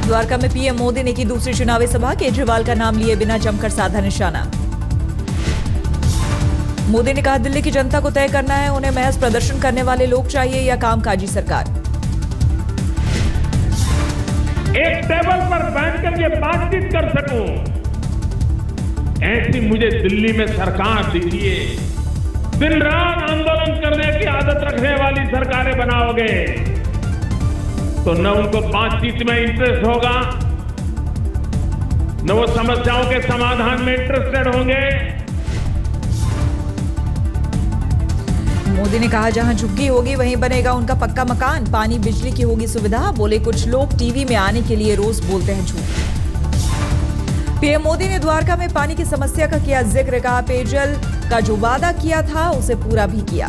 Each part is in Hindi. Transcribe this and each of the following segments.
द्वारका में पीएम मोदी ने की दूसरी चुनावी सभा, केजरीवाल का नाम लिए बिना जमकर साधा निशाना। मोदी ने कहा दिल्ली की जनता को तय करना है, उन्हें महज प्रदर्शन करने वाले लोग चाहिए या कामकाजी सरकार। एक टेबल पर बैठकर ये बातचीत कर सकूं, ऐसी मुझे दिल्ली में सरकार दीजिए। दिन रात आंदोलन करने की आदत रखने वाली सरकारें बनाओगे तो न उनको बातचीत में इंटरेस्ट होगा, न वो समस्याओं के समाधान में इंटरेस्टेड होंगे। मोदी ने कहा जहां झुग्गी होगी वहीं बनेगा उनका पक्का मकान, पानी बिजली की होगी सुविधा। बोले कुछ लोग टीवी में आने के लिए रोज बोलते हैं झूठ। पीएम मोदी ने द्वारका में पानी की समस्या का किया जिक्र, कहा पेयजल का जो वादा किया था उसे पूरा भी किया।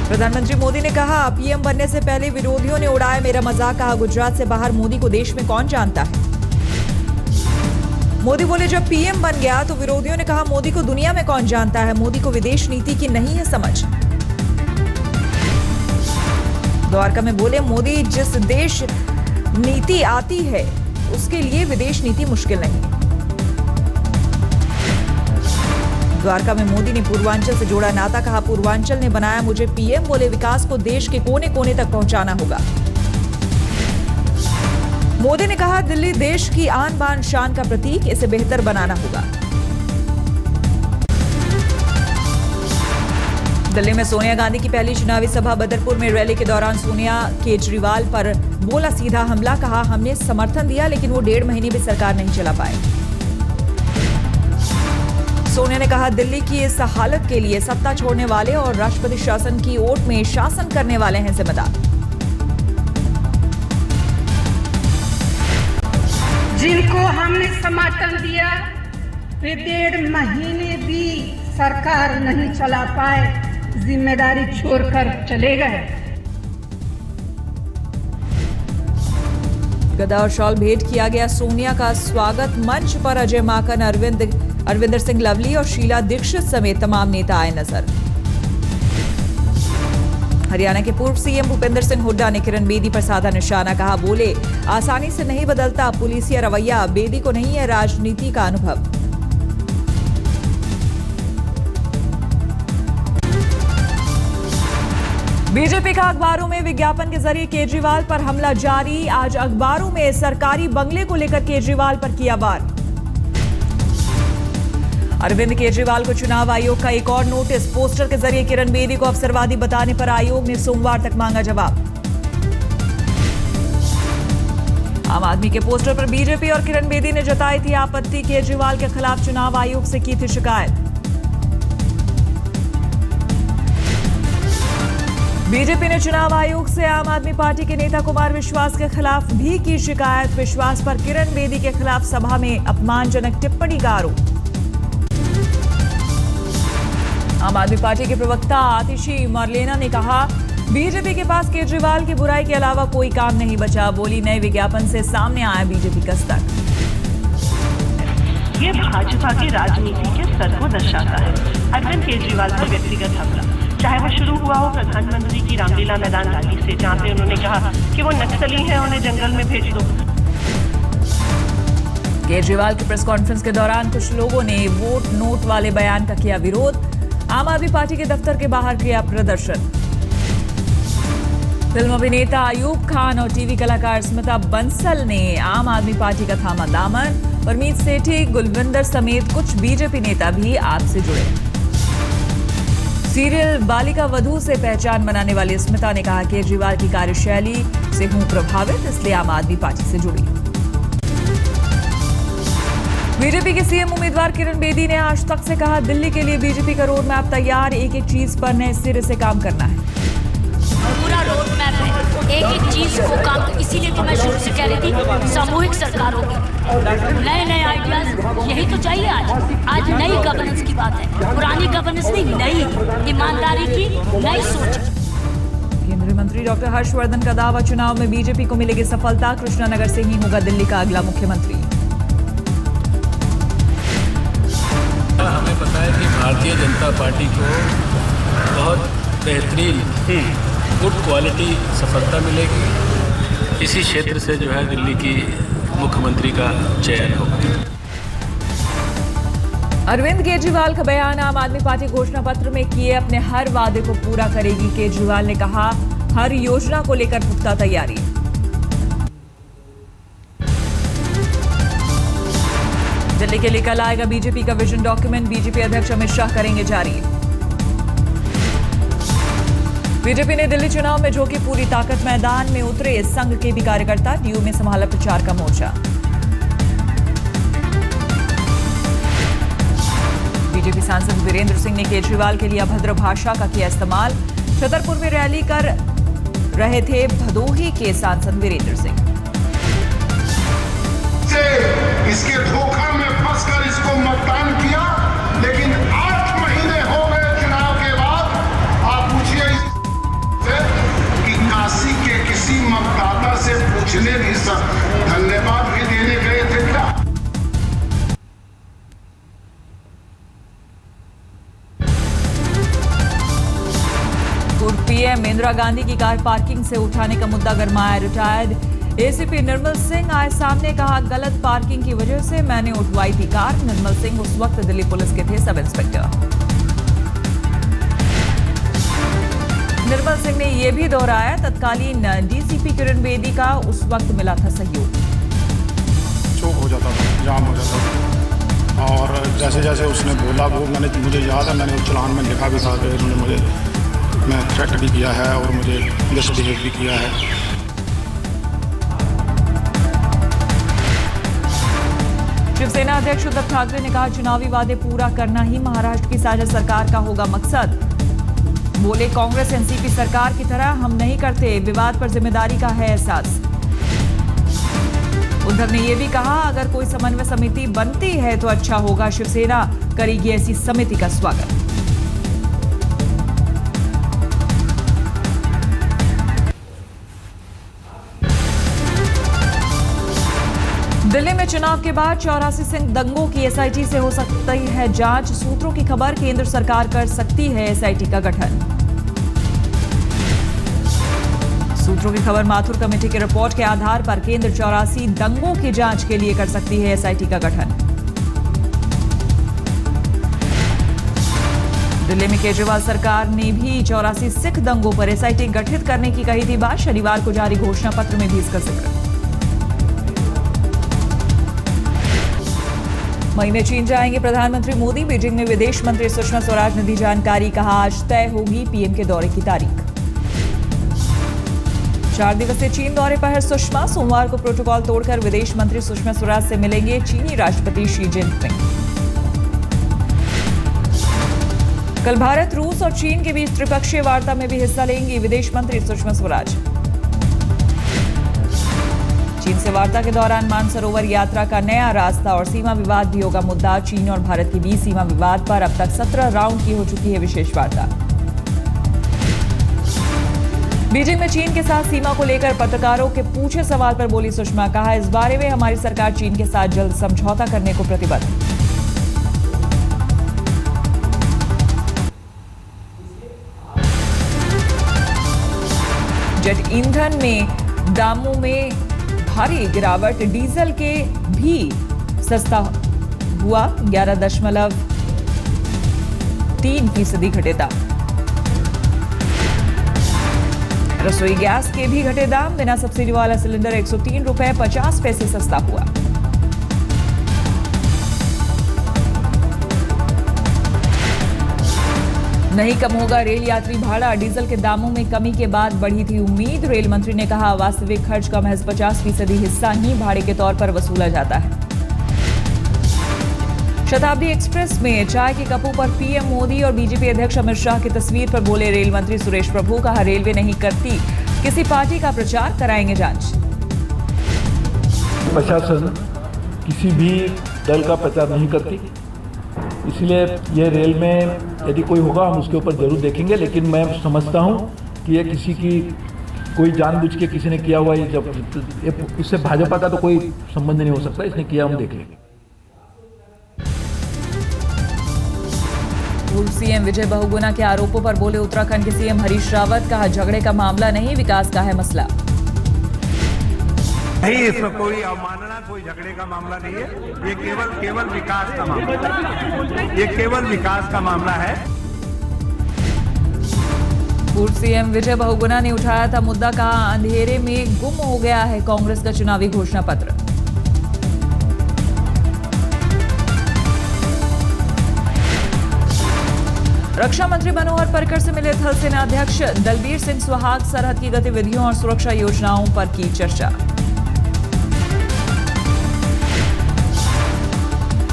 प्रधानमंत्री मोदी ने कहा पीएम बनने से पहले विरोधियों ने उड़ाया मेरा मजाक, कहा गुजरात से बाहर मोदी को देश में कौन जानता है। मोदी बोले जब पीएम बन गया तो विरोधियों ने कहा मोदी को दुनिया में कौन जानता है, मोदी को विदेश नीति की नहीं है समझ। द्वारका में बोले मोदी जिस देश नीति आती है उसके लिए विदेश नीति मुश्किल नहीं। द्वारका में मोदी ने पूर्वांचल से जोड़ा नाता, कहा पूर्वांचल ने बनाया मुझे पीएम, बोले विकास को देश के कोने कोने तक पहुंचाना होगा। मोदी ने कहा दिल्ली देश की आन बान शान का प्रतीक, इसे बेहतर बनाना होगा। दिल्ली में सोनिया गांधी की पहली चुनावी सभा, बदरपुर में रैली के दौरान सोनिया केजरीवाल पर बोला सीधा हमला, कहा हमने समर्थन दिया लेकिन वो 1.5 महीने भी सरकार नहीं चला पाए। सोनिया ने कहा दिल्ली की इस हालत के लिए सत्ता छोड़ने वाले और राष्ट्रपति शासन की ओट में शासन करने वाले हैं जिम्मेदार। जिनको हमने समर्थन दिया वे 1.5 महीने भी सरकार नहीं चला पाए, जिम्मेदारी छोड़कर चले गए। गदा और शॉल भेंट किया गया, सोनिया का स्वागत। मंच पर अजय माकन, अरविंदर सिंह लवली और शीला दीक्षित समेत तमाम नेता आए नजर। हरियाणा के पूर्व सीएम भूपेंद्र सिंह हुड्डा ने किरण बेदी पर साधा निशाना, कहा बोले आसानी से नहीं बदलता पुलिसिया रवैया, बेदी को नहीं है राजनीति का अनुभव। बीजेपी का अखबारों में विज्ञापन के जरिए केजरीवाल पर हमला जारी, आज अखबारों में सरकारी बंगले को लेकर केजरीवाल पर किया वार। अरविंद केजरीवाल को चुनाव आयोग का एक और नोटिस, पोस्टर के जरिए किरण बेदी को अवसरवादी बताने पर आयोग ने सोमवार तक मांगा जवाब। आम आदमी के पोस्टर पर बीजेपी और किरण बेदी ने जताई थी आपत्ति, केजरीवाल के खिलाफ चुनाव आयोग से की थी शिकायत। बीजेपी ने चुनाव आयोग से आम आदमी पार्टी के नेता कुमार विश्वास के खिलाफ भी की शिकायत, विश्वास पर किरण बेदी के खिलाफ सभा में अपमानजनक टिप्पणी का आरोप। आम आदमी पार्टी के प्रवक्ता आतिशी मरलेना ने कहा बीजेपी के पास केजरीवाल की बुराई के अलावा कोई काम नहीं बचा, बोली नए विज्ञापन से सामने आया बीजेपी का स्तर। ये भाजपा की राजनीति के स्तर को दर्शाता है। अरविंद केजरीवाल पर व्यक्तिगत हमला, चाहे वो शुरू हुआ हो प्रधानमंत्री की रामलीला मैदान रैली से, जहां पे उन्होंने कहा कि वो नक्सली हैं, उन्हें जंगल में भेज दो। केजरीवाल की प्रेस कॉन्फ्रेंस के दौरान कुछ लोगों ने वोट नोट वाले बयान का किया विरोध, आम आदमी पार्टी के दफ्तर के बाहर किया प्रदर्शन। फिल्म अभिनेता अयूब खान और टीवी कलाकार स्मिता बंसल ने आम आदमी पार्टी का थामा दामन, परमीत सेठी, गुलविंदर समेत कुछ बीजेपी नेता भी आपसे जुड़े। सीरियल बालिका वधू से पहचान बनाने वाली स्मिता ने कहा केजरीवाल की कार्यशैली से हूं प्रभावित, इसलिए आम आदमी पार्टी से जुड़ी। बीजेपी के सीएम उम्मीदवार किरण बेदी ने आज तक से कहा दिल्ली के लिए बीजेपी का रोड मैप तैयार, एक एक चीज पर नए सिरे से काम करना है। पूरा रोड मैप है, एक एक चीज को काम, इसीलिए तो मैं शुरू से कह रही थी सामूहिक सरकार होगी, नए नए आइडियाज, यही तो चाहिए आज नई गवर्नेंस की बात है, पुरानी गवर्नेंस नहीं, नई ईमानदारी की नई सोच। केंद्रीय मंत्री डॉक्टर हर्षवर्धन का दावा, चुनाव में बीजेपी को मिलेगी सफलता, कृष्णानगर से ही होगा दिल्ली का अगला मुख्यमंत्री। हमें पता है कि भारतीय जनता पार्टी को बहुत बेहतरीन गुड क्वालिटी सफलता मिलेगी। इसी क्षेत्र से जो है दिल्ली की मुख्यमंत्री का चयन होगा। अरविंद केजरीवाल का बयान, आम आदमी पार्टी घोषणा पत्र में किए अपने हर वादे को पूरा करेगी। केजरीवाल ने कहा, हर योजना को लेकर पुख्ता तैयारी। दिल्ली के लिए कल आएगा बीजेपी का विजन डॉक्यूमेंट, बीजेपी अध्यक्ष अमित शाह करेंगे जारी। बीजेपी ने दिल्ली चुनाव में झोंकी पूरी ताकत, मैदान में उतरे संघ के भी कार्यकर्ता, डीयू में संभाला प्रचार का मोर्चा। बीजेपी सांसद वीरेंद्र सिंह ने केजरीवाल के लिए अभद्र भाषा का किया इस्तेमाल। छतरपुर में रैली कर रहे थे भदोही के सांसद वीरेंद्र सिंह। इसके धोखा में फंसकर इसको मतदान किया, लेकिन 8 महीने हो गए चुनाव के बाद। आप पूछिए कि काशी के किसी मतदाता से पूछने भी धन्यवाद भी देने गए थे क्या? पूर्व पीएम इंदिरा गांधी की कार पार्किंग से उठाने का मुद्दा गरमाया। रिटायर्ड एसीपी निर्मल सिंह आए सामने, कहा गलत पार्किंग की वजह से मैंने उठवाई थी कार। निर्मल सिंह उस वक्त दिल्ली पुलिस के थे सब इंस्पेक्टर। निर्मल सिंह ने यह भी दोहराया, तत्कालीन डीसीपी किरण बेदी का उस वक्त मिला था सहयोग। चौक हो जाता था, जाम हो जाता था, और जैसे जैसे उसने बोला वो मुझे याद है, मैंने उस चलान में लिखा भी था कि उन्होंने मैं थ्रेट भी किया है और मुझे मिसबिहेव भी किया है। शिवसेना अध्यक्ष उद्धव ठाकरे ने कहा, चुनावी वादे पूरा करना ही महाराष्ट्र की साझा सरकार का होगा मकसद। बोले, कांग्रेस एनसीपी सरकार की तरह हम नहीं करते, विवाद पर जिम्मेदारी का है एहसास। उद्धव ने यह भी कहा, अगर कोई समन्वय समिति बनती है तो अच्छा होगा, शिवसेना करेगी ऐसी समिति का स्वागत। दिल्ली में चुनाव के बाद 84 सिंह दंगों की एसआईटी से हो सकती है जांच। सूत्रों की खबर, केंद्र सरकार कर सकती है एसआईटी का गठन। सूत्रों की खबर, माथुर कमेटी की रिपोर्ट के आधार पर केंद्र 84 दंगों की जांच के लिए कर सकती है एसआईटी का गठन। दिल्ली में केजरीवाल सरकार ने भी 84 सिख दंगों पर एसआईटी गठित करने की कही थी बात। शनिवार को जारी घोषणा पत्र में भी इसका जिक्र। मई में चीन जाएंगे प्रधानमंत्री मोदी। बीजिंग में विदेश मंत्री सुषमा स्वराज ने दी जानकारी, कहा आज तय होगी पीएम के दौरे की तारीख। 4 दिवसीय चीन दौरे पर है सुषमा। सोमवार को प्रोटोकॉल तोड़कर विदेश मंत्री सुषमा स्वराज से मिलेंगे चीनी राष्ट्रपति शी जिनपिंग। कल भारत, रूस और चीन के बीच त्रिपक्षीय वार्ता में भी हिस्सा लेंगी विदेश मंत्री सुषमा स्वराज। चीन से वार्ता के दौरान मानसरोवर यात्रा का नया रास्ता और सीमा विवाद भी होगा मुद्दा। चीन और भारत के बीच सीमा विवाद पर अब तक 17 राउंड की हो चुकी है विशेष वार्ता। बीजिंग में चीन के साथ सीमा को लेकर पत्रकारों के पूछे सवाल पर बोली सुषमा, कहा इस बारे में हमारी सरकार चीन के साथ जल्द समझौता करने को प्रतिबद्ध। जेट ईंधन में दामों में भारी गिरावट, डीजल के भी सस्ता हुआ, 11.3% घटे दाम। रसोई गैस के भी घटे दाम, बिना सब्सिडी वाला सिलेंडर 103 रुपए 50 पैसे सस्ता हुआ। नहीं कम होगा रेल यात्री भाड़ा, डीजल के दामों में कमी के बाद बढ़ी थी उम्मीद। रेल मंत्री ने कहा वास्तविक खर्च का महज 50% हिस्सा ही भाड़े के तौर पर वसूला जाता है। शताब्दी एक्सप्रेस में चाय के कपों पर पीएम मोदी और बीजेपी अध्यक्ष अमित शाह की तस्वीर पर बोले रेल मंत्री सुरेश प्रभु, कहा रेलवे नहीं करती किसी पार्टी का प्रचार, कराएंगे जांच। प्रशासन किसी भी दल का प्रचार नहीं करती, इसलिए ये रेल में यदि कोई होगा हम उसके ऊपर जरूर देखेंगे, लेकिन मैं समझता हूँ कि ये किसी की कोई जानबूझ के किसी ने किया हुआ, ये जब इससे भाजपा का तो कोई संबंध नहीं हो सकता, इसने किया हम देख लेंगे। पूर्व सीएम विजय बहुगुणा के आरोपों पर बोले उत्तराखंड के सीएम हरीश रावत, कहा झगड़े का मामला नहीं विकास का है मसला। नहीं, इसमें कोई अवमानना, कोई झगड़े का मामला नहीं है। ये केवल विकास का मामला है। ये केवल विकास का मामला है। पूर्व सीएम विजय बहुगुणा ने उठाया था मुद्दा, कहा अंधेरे में गुम हो गया है कांग्रेस का चुनावी घोषणा पत्र। रक्षा मंत्री मनोहर पर्रिकर से मिले थल सेना अध्यक्ष दलबीर सिंह सुहाग, सरहद की गतिविधियों और सुरक्षा योजनाओं पर की चर्चा।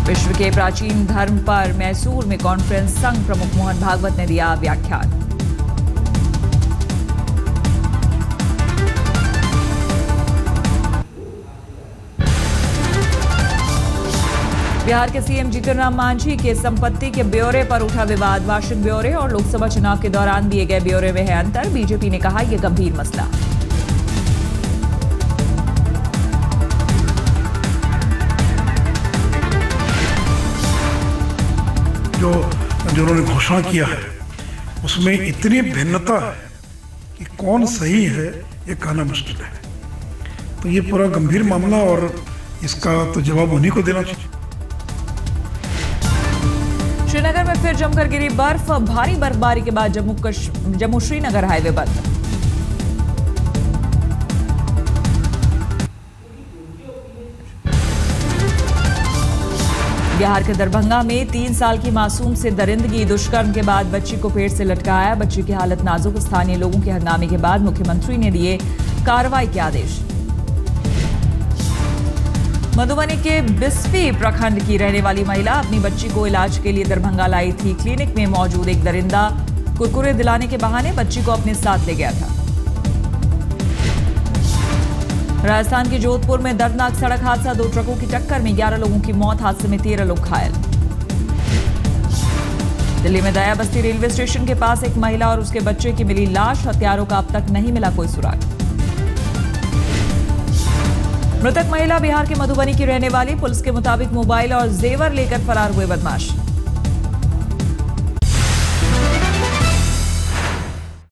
विश्व के प्राचीन धर्म पर मैसूर में कॉन्फ्रेंस, संघ प्रमुख मोहन भागवत ने दिया व्याख्यान। बिहार के सीएम जीतन राम मांझी के संपत्ति के ब्यौरे पर उठा विवाद। वार्षिक ब्यौरे और लोकसभा चुनाव के दौरान दिए गए ब्यौरे में है अंतर। बीजेपी ने कहा यह गंभीर मसला। जो उन्होंने घोषणा किया है उसमें इतनी भिन्नता है कि कौन सही है ये कहना मुश्किल है। तो ये पूरा गंभीर मामला और इसका तो जवाब उन्हीं को देना चाहिए। श्रीनगर में फिर जमकर गिरी बर्फ। भारी बर्फबारी के बाद जम्मू श्रीनगर हाईवे बंद। बिहार के दरभंगा में 3 साल की मासूम से दरिंदगी। दुष्कर्म के बाद बच्ची को पेड़ से लटकाया। बच्ची की हालत नाजुक। स्थानीय लोगों के हंगामे के बाद मुख्यमंत्री ने दिए कार्रवाई के आदेश। मधुबनी के बिस्फी प्रखंड की रहने वाली महिला अपनी बच्ची को इलाज के लिए दरभंगा लाई थी। क्लिनिक में मौजूद एक दरिंदा कुरकुरे दिलाने के बहाने बच्ची को अपने साथ ले गया था। राजस्थान के जोधपुर में दर्दनाक सड़क हादसा। 2 ट्रकों की टक्कर में 11 लोगों की मौत। हादसे में 13 लोग घायल। दिल्ली में दया बस्ती रेलवे स्टेशन के पास एक महिला और उसके बच्चे की मिली लाश। हत्यारों का अब तक नहीं मिला कोई सुराग। मृतक महिला बिहार के मधुबनी की रहने वाली। पुलिस के मुताबिक मोबाइल और जेवर लेकर फरार हुए बदमाश।